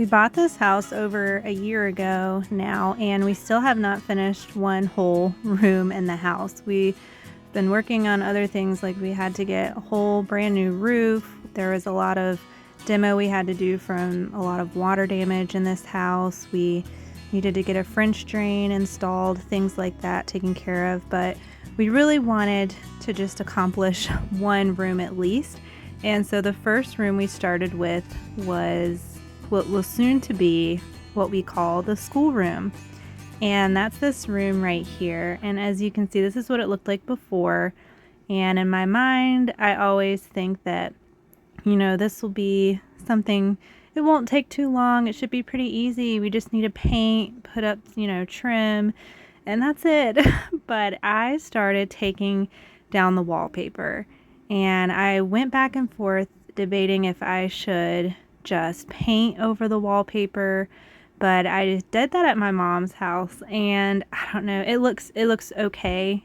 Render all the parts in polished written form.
We bought this house over a year ago now, and we still have not finished one whole room in the house. We've been working on other things, like we had to get a whole brand new roof. There was a lot of demo we had to do from a lot of water damage in this house. We needed to get a French drain installed, things like that taken care of, but we really wanted to just accomplish one room at least. And so the first room we started with was what will soon to be what we call the schoolroom. And that's this room right here. And as you can see, this is what it looked like before. And in my mind, I always think that, this will be something, it won't take too long. It should be pretty easy. We just need to paint, put up, trim, and that's it. But I started taking down the wallpaper, and I went back and forth debating if I should just paint over the wallpaper, but I just did that at my mom's house, and I don't know, it looks okay,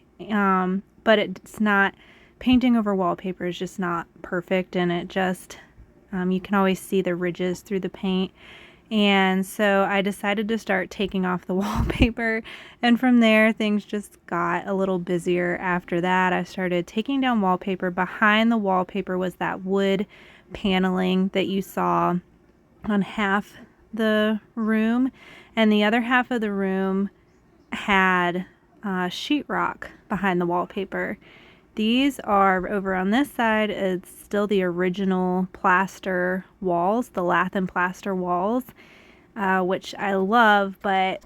but it's not, painting over wallpaper is just not perfect, and it just you can always see the ridges through the paint. And so I decided to start taking off the wallpaper, and from there things just got a little busier. After that, I started taking down wallpaper. Behind the wallpaper was that wood paneling that you saw on half the room, and the other half of the room had sheetrock behind the wallpaper. These are over on this side. It's still the original plaster walls, the lath and plaster walls, which I love, but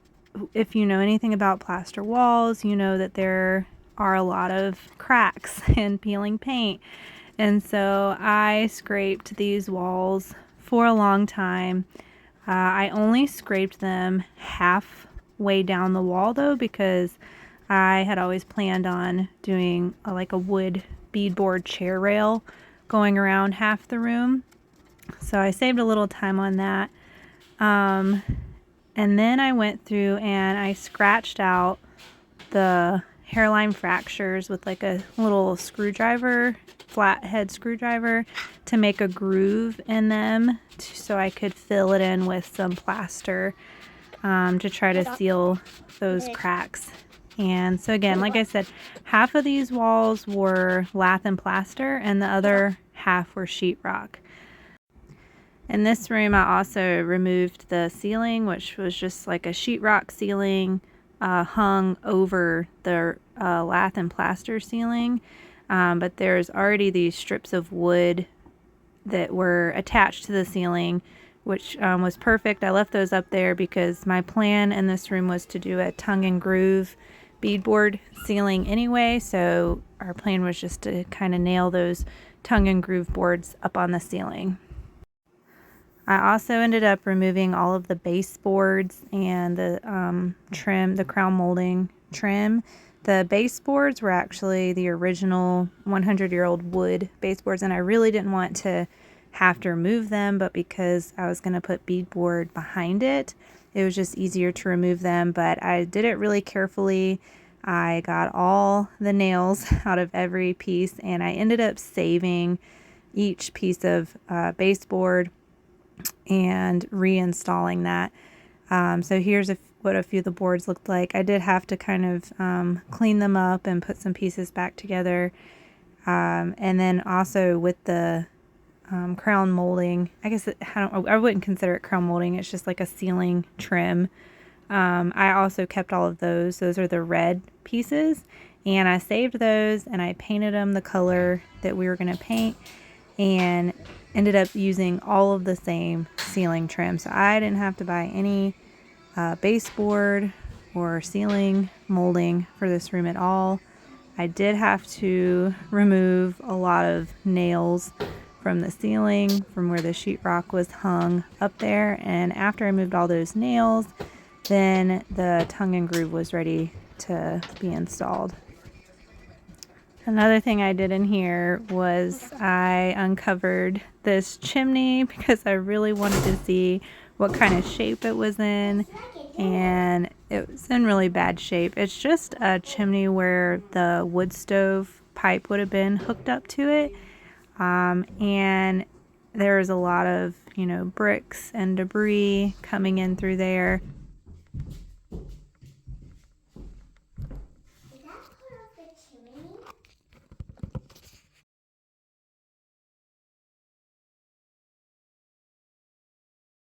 if you know anything about plaster walls, you know that there are a lot of cracks and peeling paint. And so I scraped these walls for a long time. I only scraped them halfway down the wall though, because I had always planned on doing like a wood beadboard chair rail going around half the room. So I saved a little time on that. And then I went through and I scratched out the hairline fractures with like a little screwdriver, flathead screwdriver, to make a groove in them so I could fill it in with some plaster to try to seal those cracks. And so again, like I said, half of these walls were lath and plaster and the other half were sheetrock. In this room, I also removed the ceiling, which was just like a sheetrock ceiling hung over the lath and plaster ceiling. But there's already these strips of wood that were attached to the ceiling, which was perfect. I left those up there because my plan in this room was to do a tongue and groove beadboard ceiling anyway, so our plan was just to kind of nail those tongue and groove boards up on the ceiling. I also ended up removing all of the baseboards and the trim, the crown molding trim. The baseboards were actually the original 100-year-old wood baseboards, and I really didn't want to have to remove them, but because I was going to put beadboard behind it, it was just easier to remove them. But I did it really carefully. I got all the nails out of every piece, and I ended up saving each piece of baseboard and reinstalling that. So here's what a few of the boards looked like. I did have to kind of clean them up and put some pieces back together. And then also with the crown molding, I guess I wouldn't consider it crown molding. It's just like a ceiling trim. I also kept all of those. Those are the red pieces, and I saved those and I painted them the color that we were going to paint, and ended up using all of the same ceiling trim. So I didn't have to buy any baseboard or ceiling molding for this room at all. I did have to remove a lot of nails from the ceiling, from where the sheetrock was hung up there, and after I moved all those nails, then the tongue and groove was ready to be installed. Another thing I did in here was I uncovered this chimney because I really wanted to see what kind of shape it was in, and it was in really bad shape. It's just a chimney where the wood stove pipe would have been hooked up to it, and there's a lot of, bricks and debris coming in through there. Is that part of the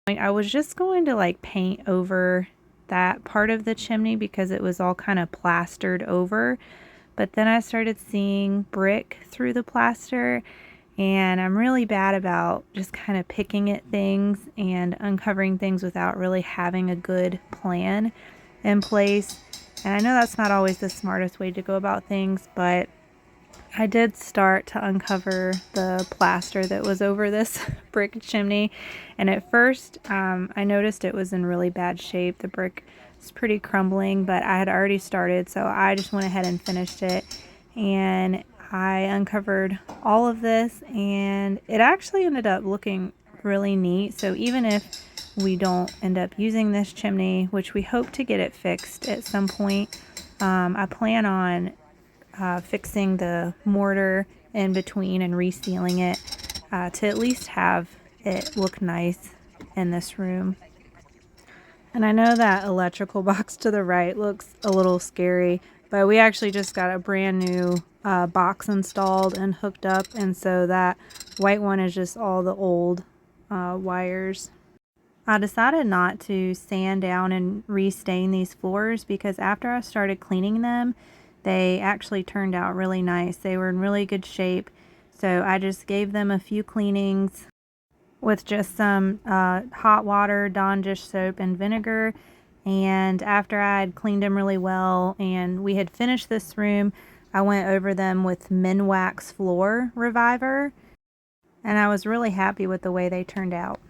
chimney? I was just going to like paint over that part of the chimney because it was all kind of plastered over, but then I started seeing brick through the plaster, and I'm really bad about just kind of picking at things and uncovering things without really having a good plan in place. And I know that's not always the smartest way to go about things, but I did start to uncover the plaster that was over this brick chimney, and at first I noticed it was in really bad shape. The brick is pretty crumbling, but I had already started, so I just went ahead and finished it, and I uncovered all of this, and it actually ended up looking really neat. So even if we don't end up using this chimney, which we hope to get it fixed at some point, I plan on fixing the mortar in between and resealing it to at least have it look nice in this room. And I know that electrical box to the right looks a little scary, but we actually just got a brand new box installed and hooked up, and so that white one is just all the old wires. I decided not to sand down and restain these floors because after I started cleaning them, they actually turned out really nice. They were in really good shape. So I just gave them a few cleanings with just some hot water, Dawn dish soap, and vinegar. And after I had cleaned them really well and we had finished this room, I went over them with Minwax Floor Reviver. And I was really happy with the way they turned out.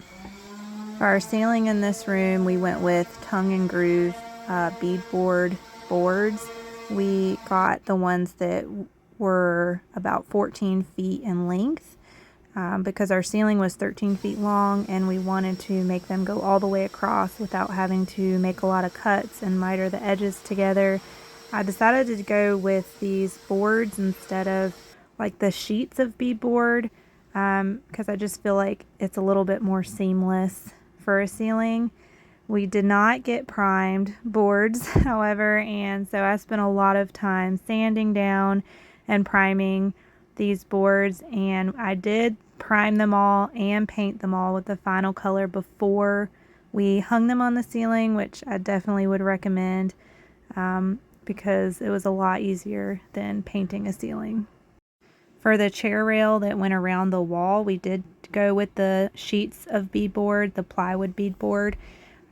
For our ceiling in this room, we went with tongue and groove beadboard boards. We got the ones that were about 14 feet in length because our ceiling was 13 feet long, and we wanted to make them go all the way across without having to make a lot of cuts and miter the edges together. I decided to go with these boards instead of like the sheets of beadboard because I just feel like it's a little bit more seamless for a ceiling. We did not get primed boards, however, and so I spent a lot of time sanding down and priming these boards, and I did prime them all and paint them all with the final color before we hung them on the ceiling, which I definitely would recommend because it was a lot easier than painting a ceiling. For the chair rail that went around the wall, we did go with the sheets of beadboard, the plywood beadboard,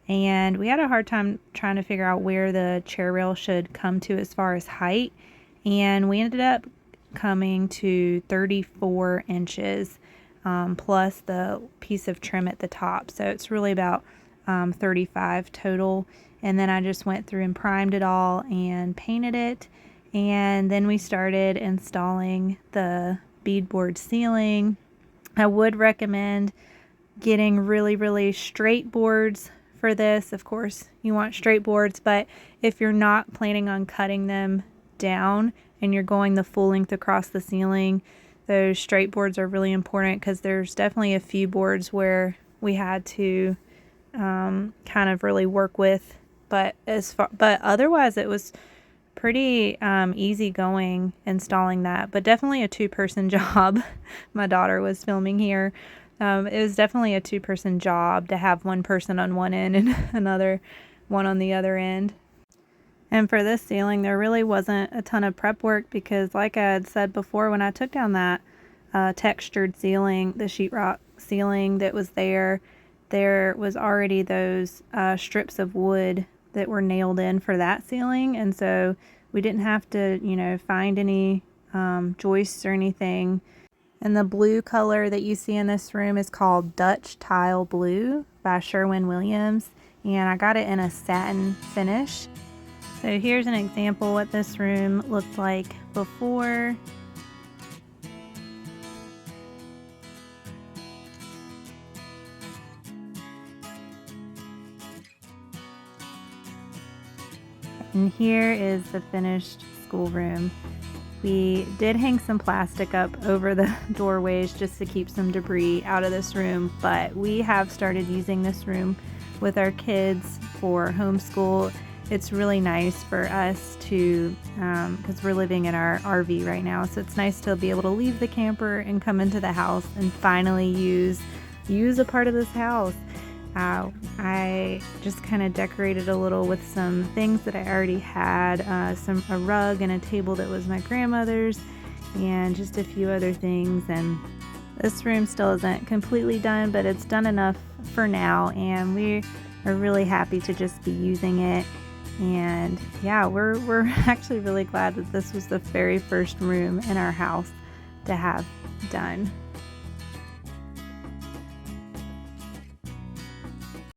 and we had a hard time trying to figure out where the chair rail should come to as far as height, and we ended up coming to 34 inches plus the piece of trim at the top, so it's really about 35 total. And then I just went through and primed it all and painted it, and then we started installing the beadboard ceiling. I would recommend getting really straight boards for this. Of course, you want straight boards, but if you're not planning on cutting them down and you're going the full length across the ceiling, those straight boards are really important because there's definitely a few boards where we had to kind of really work with, but otherwise it was pretty easy going installing that, but definitely a two-person job. My daughter was filming here. It was definitely a two-person job to have one person on one end and another one on the other end. And for this ceiling, there really wasn't a ton of prep work because, like I had said before, when I took down that textured ceiling, the sheetrock ceiling that was there was already those strips of wood that were nailed in for that ceiling, and so we didn't have to, find any joists or anything. And the blue color that you see in this room is called Dutch Tile Blue by Sherwin-Williams, and I got it in a satin finish. So here's an example what this room looked like before. And here is the finished schoolroom. We did hang some plastic up over the doorways just to keep some debris out of this room, but we have started using this room with our kids for homeschool. It's really nice for us to, because we're living in our RV right now, so it's nice to be able to leave the camper and come into the house and finally use a part of this house. I just kind of decorated a little with some things that I already had, a rug and a table that was my grandmother's, and just a few other things. And this room still isn't completely done, but it's done enough for now, and we are really happy to just be using it. And yeah, we're actually really glad that this was the very first room in our house to have done.